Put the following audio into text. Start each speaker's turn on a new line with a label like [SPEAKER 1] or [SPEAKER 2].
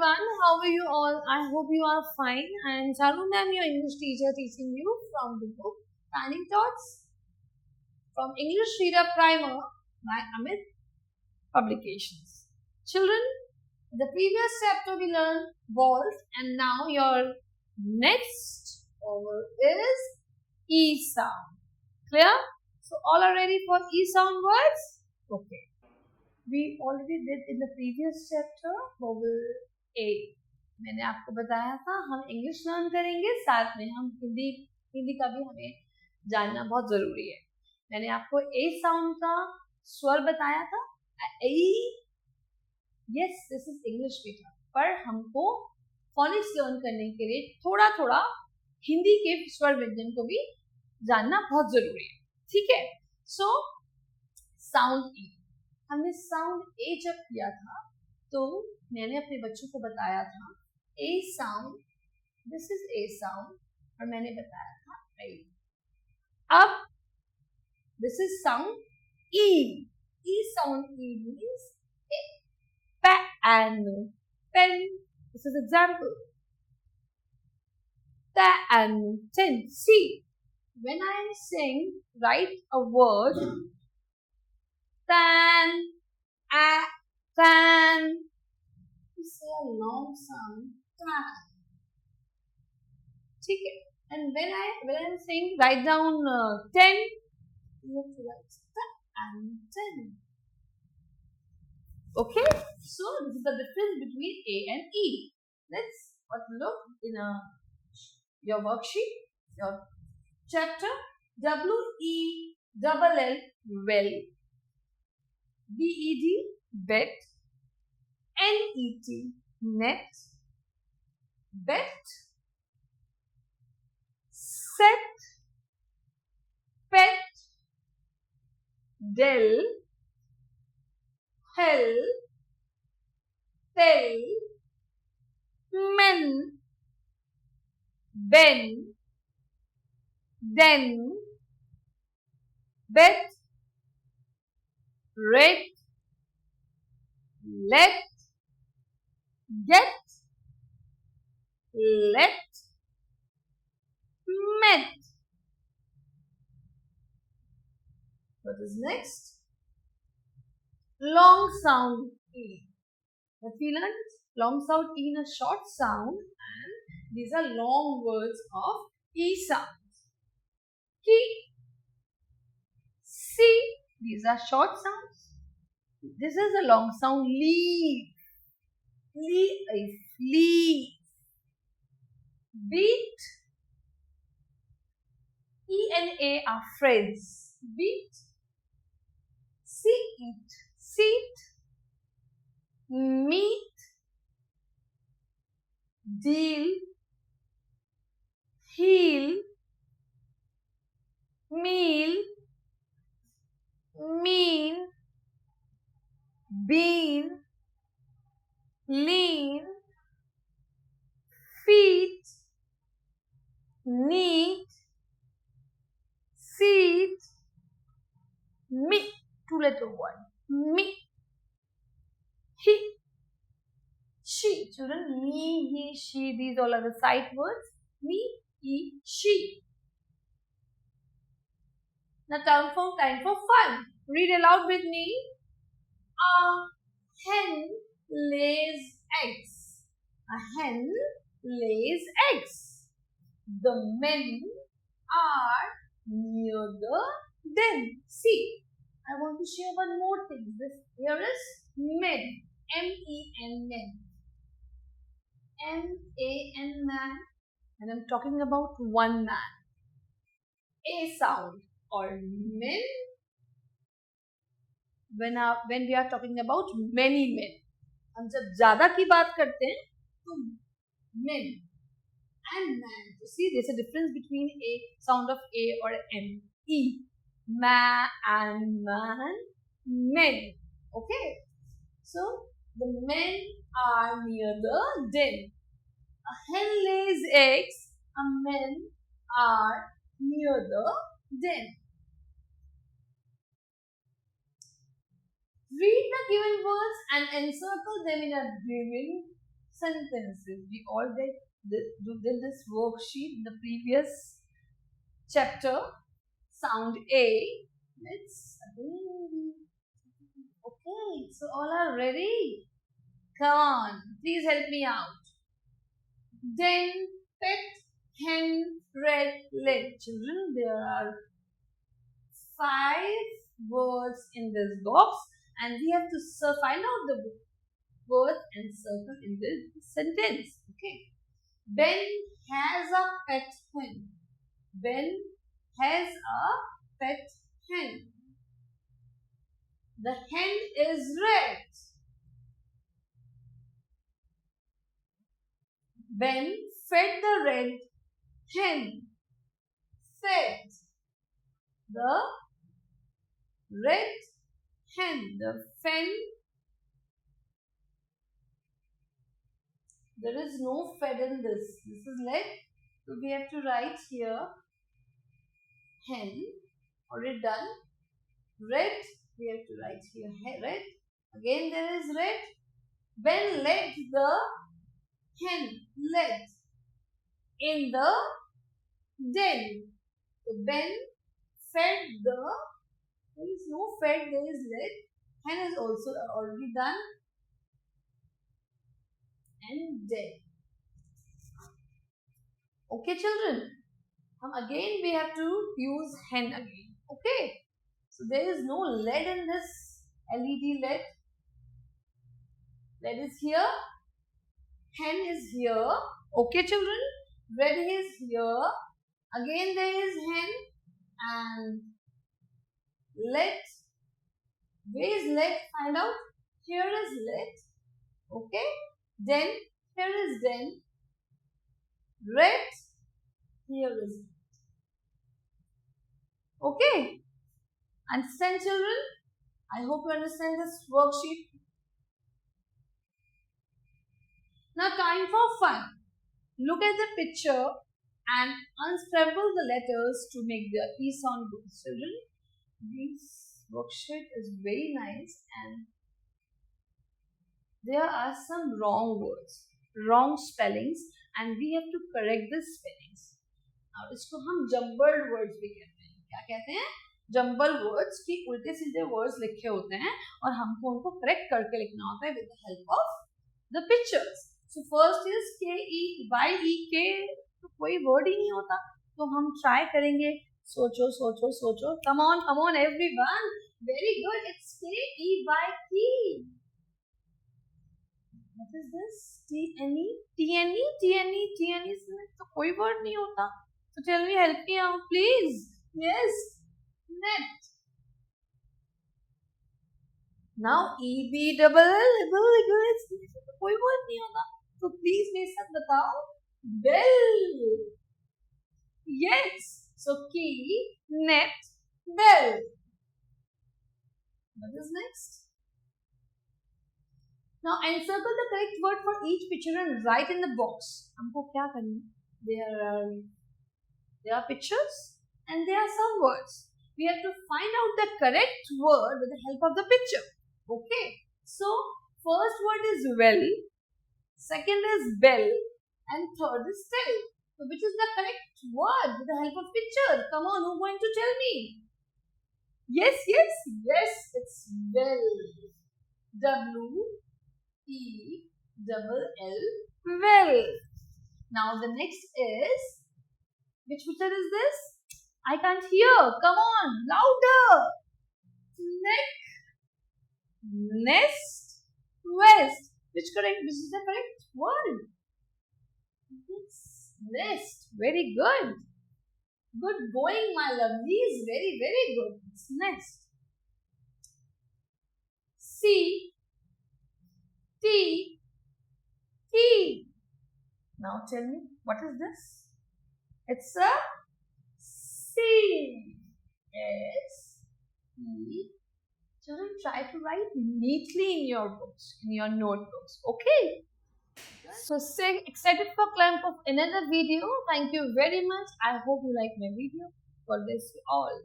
[SPEAKER 1] everyone, how are you all? I hope you are fine. I am Charu ma'am, your English teacher, teaching you from the book Planning Tods from English Reader Primer by Amit Publications. Children, the previous chapter we learned vowels, and now your next vowel is E sound. Clear? So all are ready for E sound words? Okay. We already did in the previous chapter vowel A. मैंने आपको बताया था हम English learn करेंगे, साथ में हम हिंदी का भी हमें जानना बहुत जरूरी है. मैंने आपको ए साउंड का स्वर बताया था. यस, दिस इज इंग्लिश बेटा, पर हमको फोनिक्स लर्न करने के लिए थोड़ा थोड़ा हिंदी के स्वर व्यंजन को भी जानना बहुत जरूरी है. ठीक है. सो साउंड ई, हमने साउंड ए जब किया था तो मैंने अपने बच्चों को बताया था A sound, this is A sound, और मैंने बताया था ए. अब this is sound E. E sound E means pen. Pen, this is example. Pen, pen. See, when I am saying write a word tan, tan, you say a long sound tan. ठीक है. And when I am saying write down 10, you have to write tan, 10. Okay. So this is the difference between A and E. Let's look in your worksheet, your chapter. WELL, well. BED, bet. NET, net. Bet. Set. Pet. Del. Hell. Tell. Men. Ben. Den. Bet. Red, let, get, let, met. What is next? Long sound E. Have we learned long sound E in a short sound, and these are long words of E sounds. Key, C. These are short sounds. This is a long sound. Leaf. Leaf. Beat. E and A are friends. Beat. Seat. Seat. Meet. Deal. Heel. Meal. Mean, bean, lean, feet, neat, seat, me, two-letter word, me, he, she. Children, me, he, she, these all are the sight words. Me, he, she. Now time for fun. Read aloud with me. A hen lays eggs. A hen lays eggs. The men are near the den. See, I want to share one more thing. This here is men. M-E-N, men. M-A-N, man. And I'm talking about one man. A sound. Or men, when we are talking about many men. हम जब ज़्यादा की बात करते हैं तो men and man. You see, there's a difference between a sound of A or M. E, man and man, men. Okay. So the men are near the den. A hen lays eggs. A men are near the den. Read the given words and encircle them in a given sentences. We already did this worksheet in the previous chapter. Sound A. Let's again. Okay, so all are ready. Come on, please help me out. Den, pet, hen, red, leg. Children, there are 5 words in this box and we have to find out the word and circle in this sentence. Okay. Ben has a pet hen. Ben has a pet hen. The hen is red. Ben fed the red hen. Fed the red hen. The fen. There is no fed in this. This is leg. So we have to write here hen. Already done. Red. We have to write here red. Again there is red. Ben led the hen. Led in the den. So Ben fed the. There is no fed. There is led. Hen is also already done. And den. Okay, children. Again we have to use hen again. Okay. So there is no lead in this LED LED. Lead is here. Hen is here. Okay, children. Red is here. Again there is hen and lead. Where is lead? Find out. Here is lead. Okay. Then here is den. Red. Here is red. Okay. Understand, children? I hope you understand this worksheet. Now time for fun. Look at the picture and unscramble the letters to make the E sound good. Children, this worksheet is very nice and there are some wrong words, wrong spellings and we have to correct the spellings. Now इसको हम jumbled words भी कहते हैं. क्या कहते हैं? Jumbled words की उल्टे सीधे words लिखे होते हैं और हमको उनको correct करके लिखना होता है with the help of the pictures. So first is K-E-Y-E-K. तो कोई word ही नहीं होता. तो हम try करेंगे. सोचो सोचो सोचो. Come on everyone. Very good. It's K-E-Y-K. What is this? T-N-E? T-N-E? T-N-E? T-N-E तो कोई word नहीं होता. So tell me, help me out please. Yes. Net. Now E-B double L. कोई word नहीं होता. So please मेरे साथ बताओ. Bell. Yes. So key, net, bell. What is next? Now encircle the correct word for each picture and write in the box. हमको क्या करना? There are pictures and there are some words. We have to find out the correct word with the help of the picture. Okay. So first word is well, second is bell, and third is tell. So which is the correct word with the help of picture? Come on, who's going to tell me? Yes, it's well. W-E-L-L, well. Now the next is, which picture is this? I can't hear. Come on, louder. Neck, nest, west. Which is the correct word? It's nest. Very good. Good going, my lovelies. Very, very good. It's nest. C, T, T. Now tell me, what is this? It's a C. S, E. Children, try to write neatly in your books, in your notebooks. Okay? So stay excited for climb of another video. Thank you very much. I hope you like my video. God bless you all.